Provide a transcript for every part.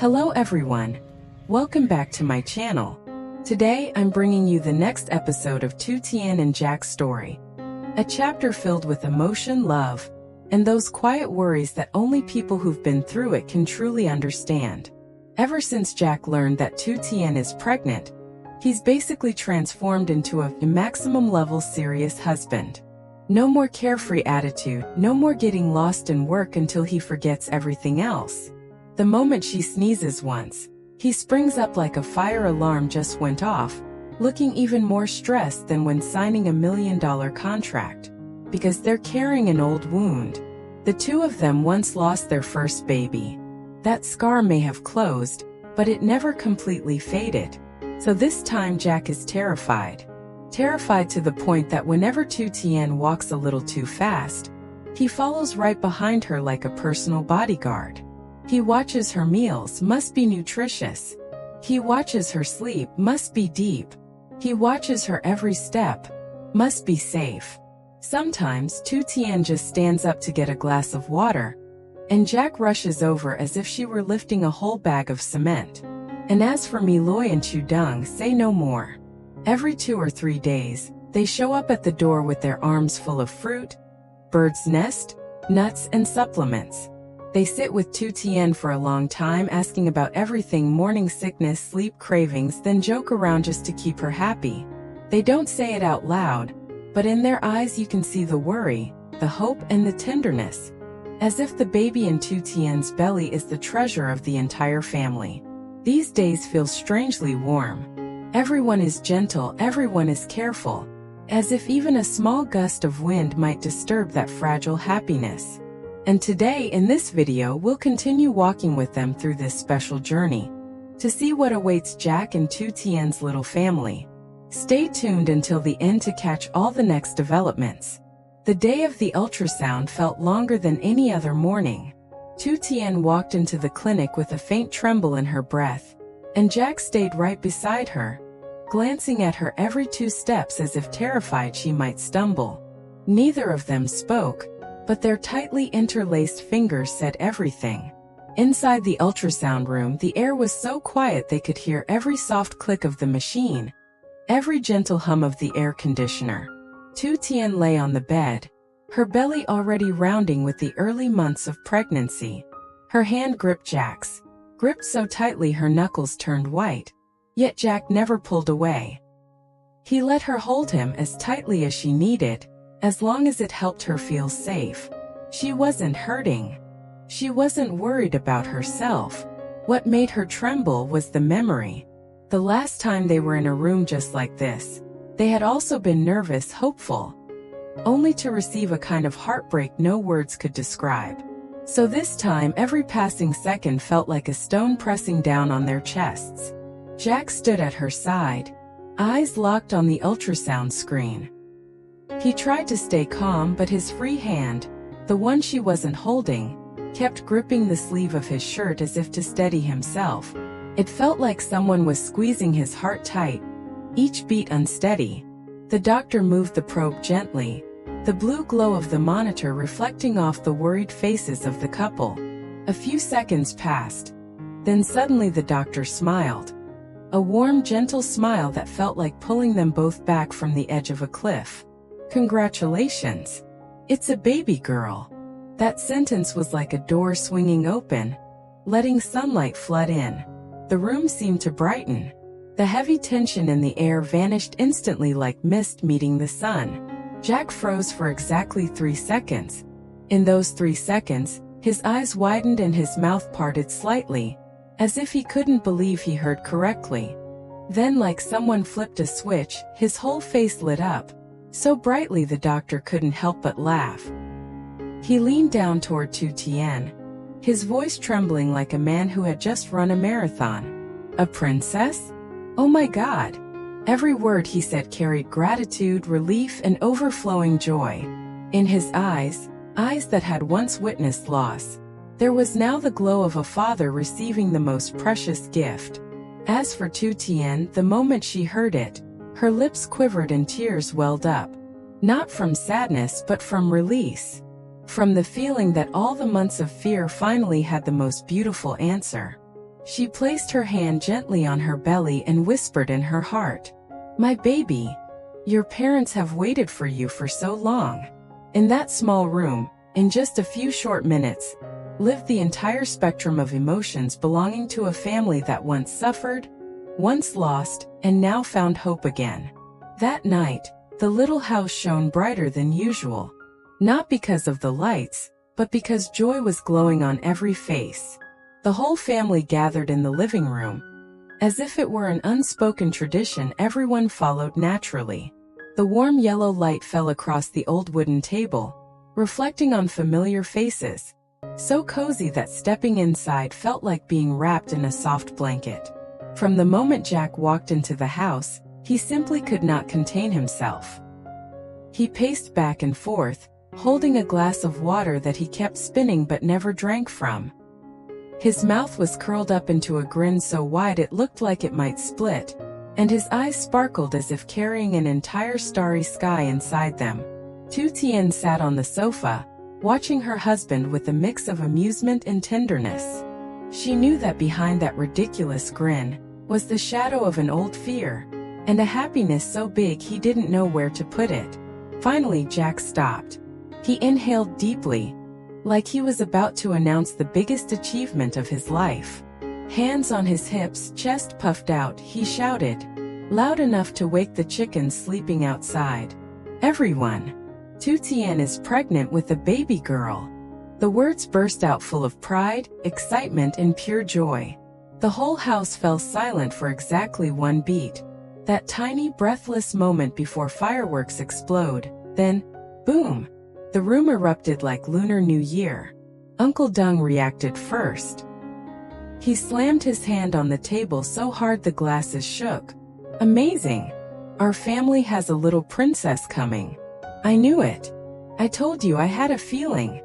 Hello everyone. Welcome back to my channel. Today I'm bringing you the next episode of lytutien and Jack's story. A chapter filled with emotion, love, and those quiet worries that only people who've been through it can truly understand. Ever since Jack learned that lytutien is pregnant, he's basically transformed into a maximum level serious husband. No more carefree attitude, no more getting lost in work until he forgets everything else. The moment she sneezes once, he springs up like a fire alarm just went off, looking even more stressed than when signing $1 million contract. Because they're carrying an old wound. The two of them once lost their first baby. That scar may have closed, but it never completely faded. So this time Jack is terrified. Terrified to the point that whenever lytutien walks a little too fast, he follows right behind her like a personal bodyguard. He watches her meals, must be nutritious. He watches her sleep, must be deep. He watches her every step, must be safe. Sometimes lytutien just stands up to get a glass of water, and Jack rushes over as if she were lifting a whole bag of cement. And as for Meloy and Chudung, say no more. Every 2 or 3 days, they show up at the door with their arms full of fruit, bird's nest, nuts and supplements. They sit with lytutien for a long time asking about everything: morning sickness, sleep cravings, then joke around just to keep her happy. They don't say it out loud, but in their eyes you can see the worry, the hope and the tenderness. As if the baby in lytutien's belly is the treasure of the entire family. These days feel strangely warm. Everyone is gentle, everyone is careful, as if even a small gust of wind might disturb that fragile happiness. And today in this video we'll continue walking with them through this special journey, to see what awaits Jack and lytutien's little family. Stay tuned until the end to catch all the next developments. The day of the ultrasound felt longer than any other morning. lytutien walked into the clinic with a faint tremble in her breath, and Jack stayed right beside her, glancing at her every 2 steps as if terrified she might stumble. Neither of them spoke, but their tightly interlaced fingers said everything. Inside the ultrasound room, the air was so quiet they could hear every soft click of the machine, every gentle hum of the air conditioner. lytutien lay on the bed, her belly already rounding with the early months of pregnancy. Her hand gripped Jack's, gripped so tightly her knuckles turned white. Yet Jack never pulled away. He let her hold him as tightly as she needed, as long as it helped her feel safe. She wasn't hurting. She wasn't worried about herself. What made her tremble was the memory. The last time they were in a room just like this, they had also been nervous, hopeful, only to receive a kind of heartbreak no words could describe. So this time every passing second felt like a stone pressing down on their chests. Jack stood at her side, eyes locked on the ultrasound screen. He tried to stay calm, but his free hand, the one she wasn't holding, kept gripping the sleeve of his shirt as if to steady himself. It felt like someone was squeezing his heart tight, each beat unsteady. The doctor moved the probe gently, the blue glow of the monitor reflecting off the worried faces of the couple. A few seconds passed. Then suddenly the doctor smiled. A warm, gentle smile that felt like pulling them both back from the edge of a cliff. Congratulations. It's a baby girl. That sentence was like a door swinging open, letting sunlight flood in. The room seemed to brighten. The heavy tension in the air vanished instantly like mist meeting the sun. Jack froze for exactly 3 seconds. In those 3 seconds, his eyes widened and his mouth parted slightly, as if he couldn't believe he heard correctly. Then, like someone flipped a switch, his whole face lit up, so brightly the doctor couldn't help but laugh. He leaned down toward lytutien, his voice trembling like a man who had just run a marathon. A princess? Oh my God! Every word he said carried gratitude, relief, and overflowing joy. In his eyes, eyes that had once witnessed loss, there was now the glow of a father receiving the most precious gift. As for lytutien, the moment she heard it, her lips quivered and tears welled up. Not from sadness but from release. From the feeling that all the months of fear finally had the most beautiful answer. She placed her hand gently on her belly and whispered in her heart, "My baby, your parents have waited for you for so long." In that small room, in just a few short minutes, lived the entire spectrum of emotions belonging to a family that once suffered, once lost, and now found hope again. That night, the little house shone brighter than usual, not because of the lights, but because joy was glowing on every face. The whole family gathered in the living room. As if it were an unspoken tradition, everyone followed naturally. The warm yellow light fell across the old wooden table, reflecting on familiar faces, so cozy that stepping inside felt like being wrapped in a soft blanket. From the moment Jack walked into the house, he simply could not contain himself. He paced back and forth, holding a glass of water that he kept spinning but never drank from. His mouth was curled up into a grin so wide it looked like it might split, and his eyes sparkled as if carrying an entire starry sky inside them. Lytutien sat on the sofa, watching her husband with a mix of amusement and tenderness. She knew that behind that ridiculous grin was the shadow of an old fear, and a happiness so big he didn't know where to put it. Finally, Jack stopped. He inhaled deeply, like he was about to announce the biggest achievement of his life. Hands on his hips, chest puffed out, he shouted, loud enough to wake the chickens sleeping outside, "Everyone! Lytutien is pregnant with a baby girl." The words burst out full of pride, excitement, and pure joy. The whole house fell silent for exactly one beat, that tiny breathless moment before fireworks explode. Then, boom! The room erupted like Lunar New Year. Uncle Dung reacted first. He slammed his hand on the table so hard the glasses shook. "Amazing! Our family has a little princess coming. I knew it. I told you, I had a feeling."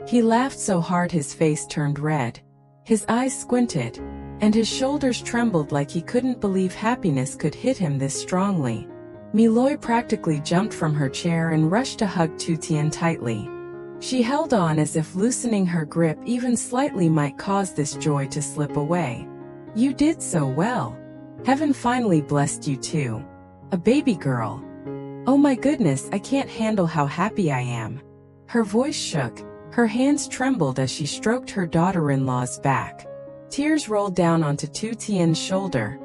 He laughed so hard his face turned red. His eyes squinted, and his shoulders trembled like he couldn't believe happiness could hit him this strongly. Meloy practically jumped from her chair and rushed to hug Lytutien tightly. She held on as if loosening her grip even slightly might cause this joy to slip away. "You did so well. Heaven finally blessed you too. A baby girl. Oh my goodness, I can't handle how happy I am." Her voice shook, her hands trembled as she stroked her daughter-in-law's back. Tears rolled down onto Lytutien's shoulder.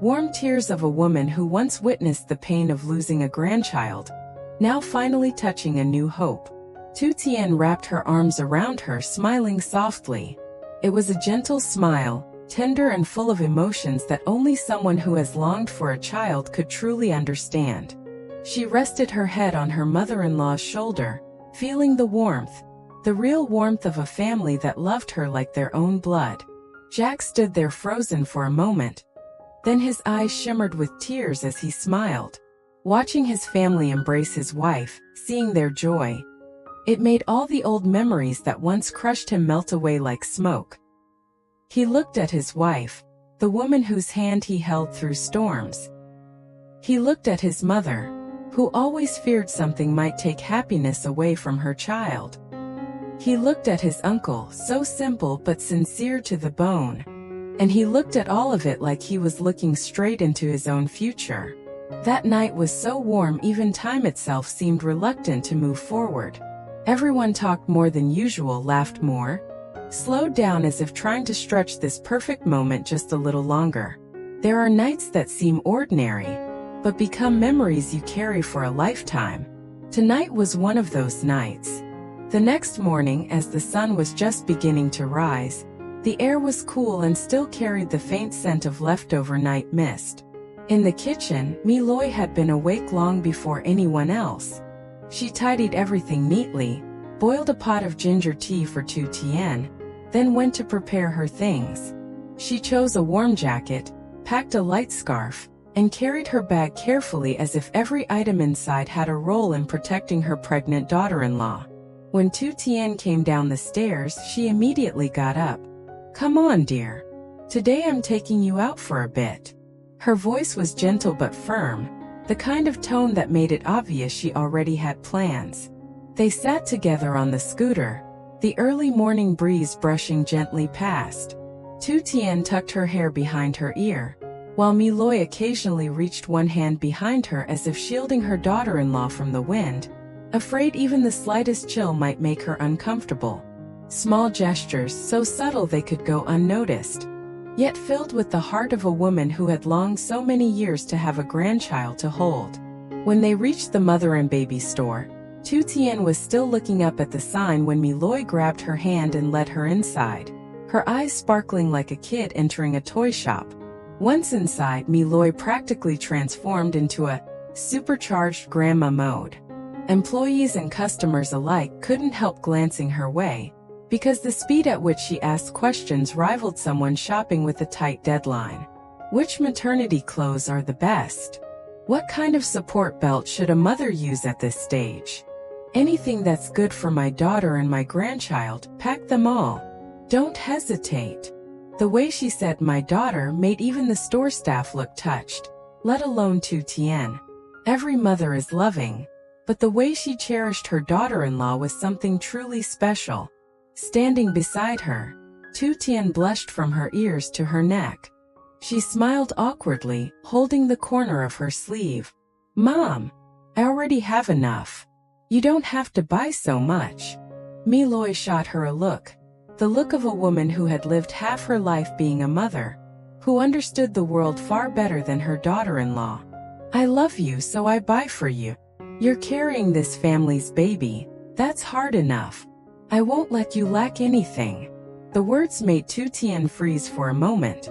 Warm tears of a woman who once witnessed the pain of losing a grandchild, now finally touching a new hope. Lytutien wrapped her arms around her, smiling softly. It was a gentle smile, tender and full of emotions that only someone who has longed for a child could truly understand. She rested her head on her mother-in-law's shoulder, feeling the warmth, the real warmth of a family that loved her like their own blood. Jack stood there frozen for a moment. Then his eyes shimmered with tears as he smiled, watching his family embrace his wife, seeing their joy. It made all the old memories that once crushed him melt away like smoke. He looked at his wife, the woman whose hand he held through storms. He looked at his mother, who always feared something might take happiness away from her child. He looked at his uncle, so simple but sincere to the bone. And he looked at all of it like he was looking straight into his own future. That night was so warm even time itself seemed reluctant to move forward. Everyone talked more than usual, laughed more, slowed down as if trying to stretch this perfect moment just a little longer. There are nights that seem ordinary, but become memories you carry for a lifetime. Tonight was one of those nights. The next morning, as the sun was just beginning to rise, the air was cool and still carried the faint scent of leftover night mist. In the kitchen, Meloy had been awake long before anyone else. She tidied everything neatly, boiled a pot of ginger tea for Lytutien, then went to prepare her things. She chose a warm jacket, packed a light scarf, and carried her bag carefully as if every item inside had a role in protecting her pregnant daughter-in-law. When Lytutien came down the stairs, she immediately got up. "Come on, dear. Today I'm taking you out for a bit." Her voice was gentle but firm, the kind of tone that made it obvious she already had plans. They sat together on the scooter, the early morning breeze brushing gently past. Lytutien tucked her hair behind her ear, while Meloy occasionally reached one hand behind her as if shielding her daughter-in-law from the wind, afraid even the slightest chill might make her uncomfortable. Small gestures so subtle they could go unnoticed, yet filled with the heart of a woman who had longed so many years to have a grandchild to hold. When they reached the mother and baby store, Lytutien was still looking up at the sign when Meloy grabbed her hand and led her inside, her eyes sparkling like a kid entering a toy shop. Once inside, Meloy practically transformed into a supercharged grandma mode. Employees and customers alike couldn't help glancing her way, because the speed at which she asked questions rivaled someone shopping with a tight deadline. Which maternity clothes are the best? What kind of support belt should a mother use at this stage? Anything that's good for my daughter and my grandchild, pack them all. Don't hesitate. The way she said my daughter made even the store staff look touched, let alone Lytutien. Every mother is loving, but the way she cherished her daughter-in-law was something truly special. Standing beside her, Lytutien blushed from her ears to her neck. She smiled awkwardly, holding the corner of her sleeve. Mom, I already have enough. You don't have to buy so much. Meloy shot her a look. The look of a woman who had lived half her life being a mother, who understood the world far better than her daughter-in-law. I love you, so I buy for you. You're carrying this family's baby. That's hard enough. I won't let you lack anything. The words made Lytutien freeze for a moment.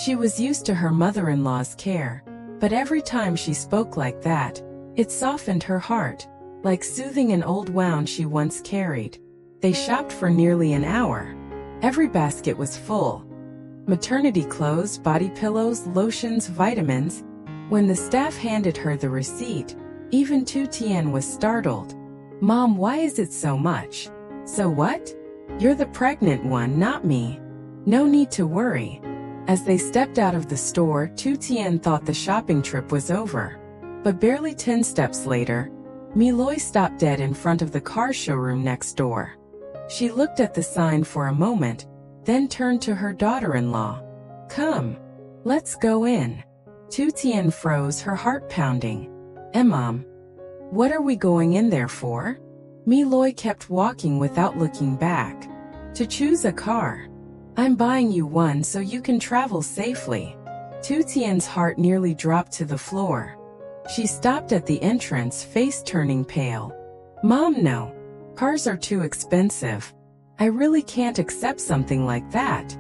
She was used to her mother-in-law's care, but every time she spoke like that, it softened her heart, like soothing an old wound she once carried. They shopped for nearly an hour. Every basket was full. Maternity clothes, body pillows, lotions, vitamins. When the staff handed her the receipt, even Lytutien was startled. Mom, why is it so much? So what? You're the pregnant one, not me. No need to worry. As they stepped out of the store, Lytutien thought the shopping trip was over. But barely 10 steps later, Meloy stopped dead in front of the car showroom next door. She looked at the sign for a moment, then turned to her daughter-in-law. Come, let's go in. Lytutien froze, her heart pounding. Mom, what are we going in there for? Meloy kept walking without looking back. To choose a car. I'm buying you one so you can travel safely. Lytutien's heart nearly dropped to the floor. She stopped at the entrance, face turning pale. Mom, no. Cars are too expensive. I really can't accept something like that.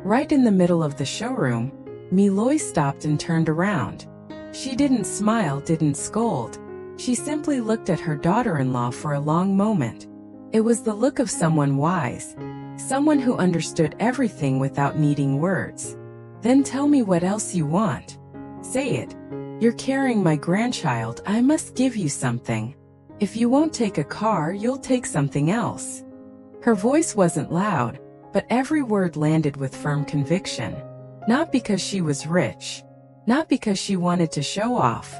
Right in the middle of the showroom, Meloy stopped and turned around. She didn't smile, didn't scold. She simply looked at her daughter-in-law for a long moment. It was the look of someone wise, someone who understood everything without needing words. Then tell me what else you want. Say it. You're carrying my grandchild, I must give you something. If you won't take a car, you'll take something else. Her voice wasn't loud, but every word landed with firm conviction. Not because she was rich, not because she wanted to show off,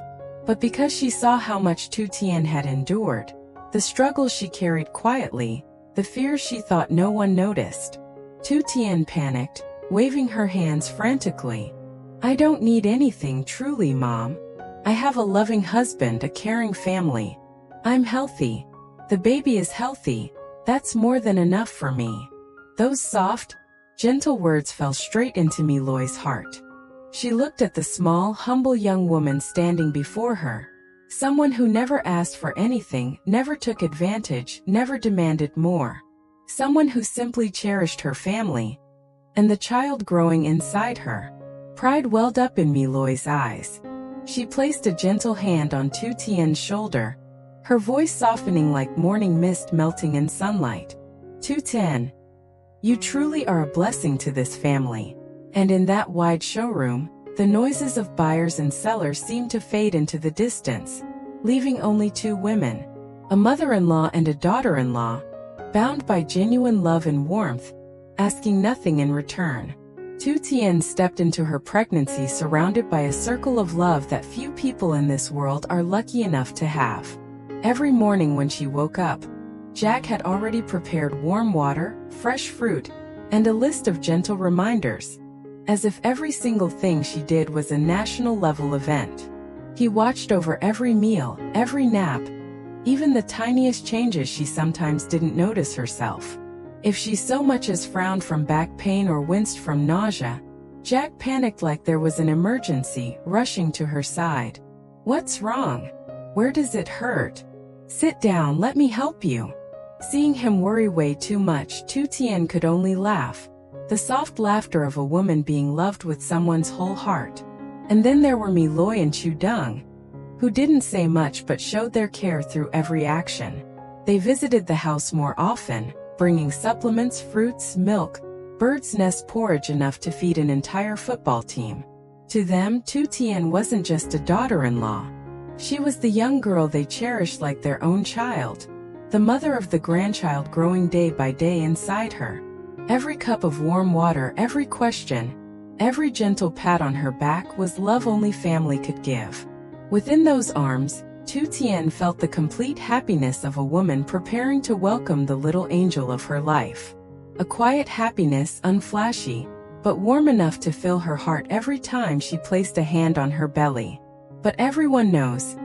but because she saw how much Lytutien had endured, the struggles she carried quietly, the fears she thought no one noticed. Lytutien panicked, waving her hands frantically. I don't need anything truly, Mom. I have a loving husband, a caring family. I'm healthy. The baby is healthy. That's more than enough for me. Those soft, gentle words fell straight into Meloy's heart. She looked at the small, humble young woman standing before her, someone who never asked for anything, never took advantage, never demanded more. Someone who simply cherished her family and the child growing inside her. Pride welled up in Meloy's eyes. She placed a gentle hand on Lytutien's shoulder, her voice softening like morning mist melting in sunlight. Lytutien, you truly are a blessing to this family. And in that wide showroom, the noises of buyers and sellers seemed to fade into the distance, leaving only two women, a mother-in-law and a daughter-in-law, bound by genuine love and warmth, asking nothing in return. Lytutien stepped into her pregnancy surrounded by a circle of love that few people in this world are lucky enough to have. Every morning when she woke up, Jack had already prepared warm water, fresh fruit, and a list of gentle reminders, as if every single thing she did was a national-level event. He watched over every meal, every nap, even the tiniest changes she sometimes didn't notice herself. If she so much as frowned from back pain or winced from nausea, Jack panicked like there was an emergency, rushing to her side. "What's wrong? Where does it hurt? Sit down, let me help you." Seeing him worry way too much, Lytutien could only laugh, the soft laughter of a woman being loved with someone's whole heart. And then there were Loy and Chudung, who didn't say much but showed their care through every action. They visited the house more often, bringing supplements, fruits, milk, bird's nest porridge enough to feed an entire football team. To them, Lytutien wasn't just a daughter-in-law. She was the young girl they cherished like their own child, the mother of the grandchild growing day by day inside her. Every cup of warm water, every question, every gentle pat on her back was love only family could give. Within those arms, Lytutien felt the complete happiness of a woman preparing to welcome the little angel of her life. A quiet happiness, unflashy, but warm enough to fill her heart every time she placed a hand on her belly. But everyone knows,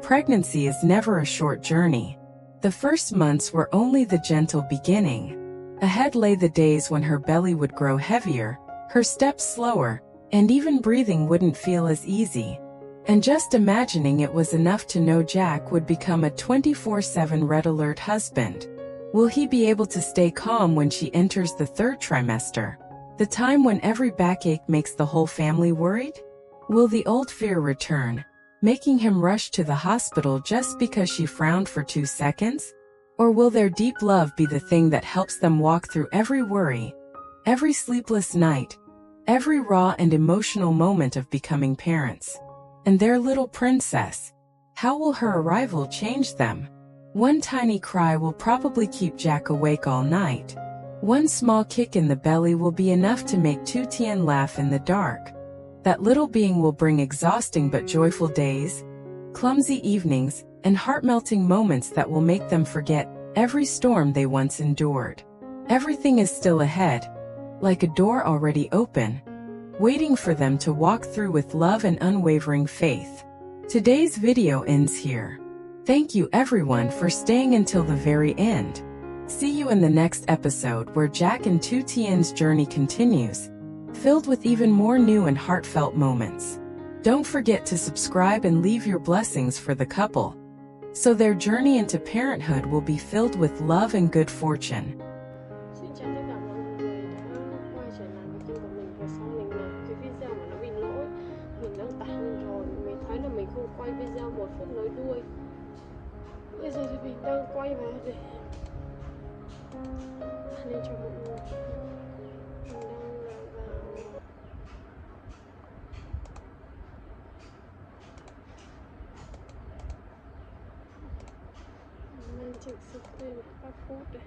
pregnancy is never a short journey. The first months were only the gentle beginning. Ahead lay the days when her belly would grow heavier, her steps slower, and even breathing wouldn't feel as easy. And just imagining it was enough to know Jack would become a 24/7 red alert husband. Will he be able to stay calm when she enters the third trimester, the time when every backache makes the whole family worried? Will the old fear return, making him rush to the hospital just because she frowned for 2 seconds? Or will their deep love be the thing that helps them walk through every worry, every sleepless night, every raw and emotional moment of becoming parents? And their little princess, how will her arrival change them? One tiny cry will probably keep Jack awake all night. One small kick in the belly will be enough to make Lytutien laugh in the dark. That little being will bring exhausting but joyful days, clumsy evenings, and heart-melting moments that will make them forget every storm they once endured. Everything is still ahead, like a door already open, waiting for them to walk through with love and unwavering faith. Today's video ends here. Thank you everyone for staying until the very end. See you in the next episode where Jack and Lytutien's journey continues, filled with even more new and heartfelt moments. Don't forget to subscribe and leave your blessings for the couple, so their journey into parenthood will be filled with love and good fortune. Xin chào tất cả mọi người đã quay trở lại với kênh của mình. Và sau cái video mà nó bị lỗi, mình đăng tải lên rồi, mình thấy là mình không quay video 1 phút nối đuôi. Bây giờ thì mình đang quay về để lên cho mọi người. Mình đang chỉnh sửa lên các phút đây.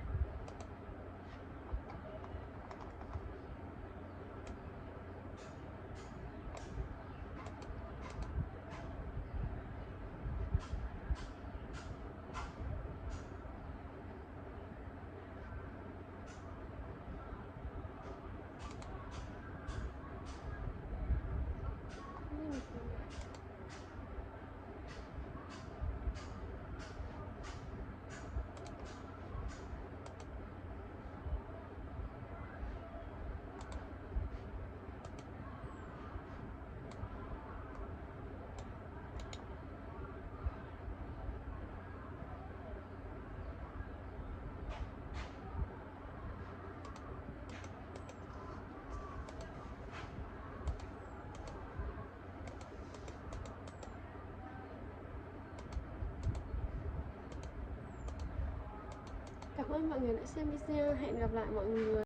Cảm ơn mọi người đã xem video. Hẹn gặp lại mọi người.